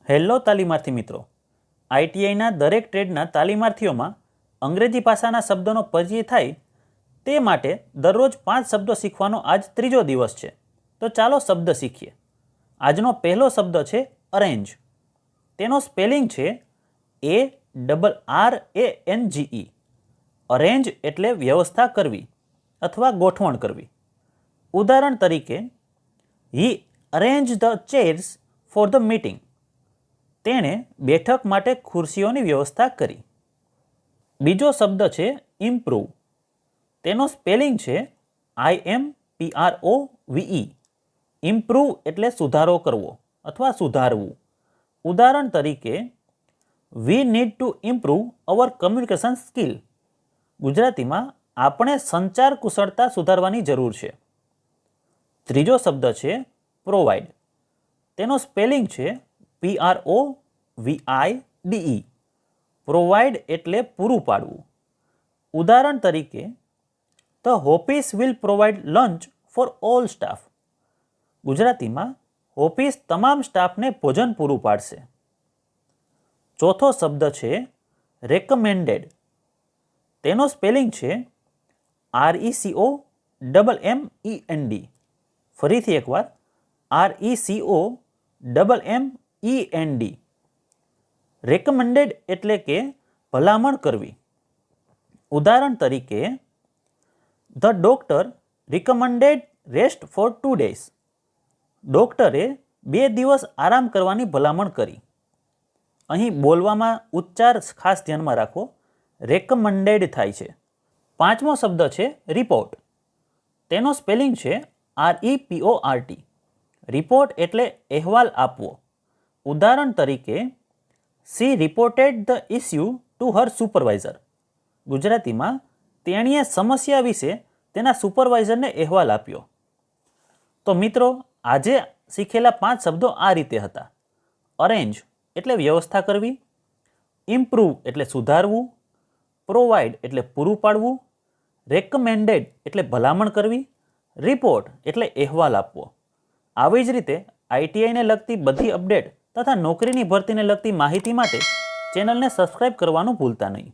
Hello તાલીમાર્થી મિત્રો, આઈટીઆઈના દરેક ટ્રેડના તાલીમાર્થીઓમાં અંગ્રેજી ભાષાના શબ્દોનો પરિચય થાય તે માટે દરરોજ 5 શબ્દો શીખવાનો આજ ત્રીજો દિવસ છે. તો ચાલો શબ્દ શીખીએ. આજનો પહેલો શબ્દ છે અરેન્જ. તેનો સ્પેલિંગ છે ARRANGE. અરેન્જ એટલે વ્યવસ્થા કરવી અથવા ગોઠવણ કરવી. ઉદાહરણ તરીકે, he arrange the chairs for the meeting. તેણે બેઠક માટે ખુરશીઓની વ્યવસ્થા કરી. બીજો શબ્દ છે ઇમ્પ્રૂવ. તેનો સ્પેલિંગ છે IMPROVE. ઇમ્પ્રૂવ એટલે સુધારો કરવો અથવા સુધારવું. ઉદાહરણ તરીકે, we need to improve our communication skill. ગુજરાતીમાં આપણે સંચાર કુશળતા સુધારવાની જરૂર છે. ત્રીજો શબ્દ છે પ્રોવાઇડ. તેનો સ્પેલિંગ છે PROVIDE. પ્રોવાઇડ એટલે પૂરું પાડવું. ઉદાહરણ તરીકે, the office will provide lunch for all staff. ગુજરાતીમાં ઓફિસ તમામ સ્ટાફને ભોજન પૂરું પાડશે. ચોથો શબ્દ છે રેકમેન્ડેડ. તેનો સ્પેલિંગ છે RECOMMEND. ફરીથી એકવાર, RECOMMEND. રેકમેન્ડેડ એટલે કે ભલામણ કરવી. ઉદાહરણ તરીકે, the doctor recommended rest for 2 days. ડોક્ટરે 2 દિવસ આરામ કરવાની ભલામણ કરી. અહીં બોલવામાં ઉચ્ચાર ખાસ ધ્યાનમાં રાખો. રેકમેન્ડેડ થાય છે. પાંચમો શબ્દ છે રિપોર્ટ. તેનો સ્પેલિંગ છે REPORT. રિપોર્ટ એટલે અહેવાલ આપવો. ઉદાહરણ તરીકે, she reported the issue to her supervisor. ગુજરાતીમાં તેણીએ સમસ્યા વિશે તેના સુપરવાઇઝરને અહેવાલ આપ્યો. તો મિત્રો, આજે શીખેલા 5 શબ્દો આ રીતે હતા. અરેન્જ એટલે વ્યવસ્થા કરવી, ઇમ્પ્રૂવ એટલે સુધારવું, પ્રોવાઇડ એટલે પૂરું પાડવું, રેકમેન્ડેડ એટલે ભલામણ કરવી, રિપોર્ટ એટલે અહેવાલ આપવો. આવી જ રીતે આઈટીઆઈને લગતી બધી અપડેટ તથા નોકરીની ભરતીને લગતી માહિતી માટે ચેનલને સબસ્ક્રાઇબ કરવાનું ભૂલતા નહીં.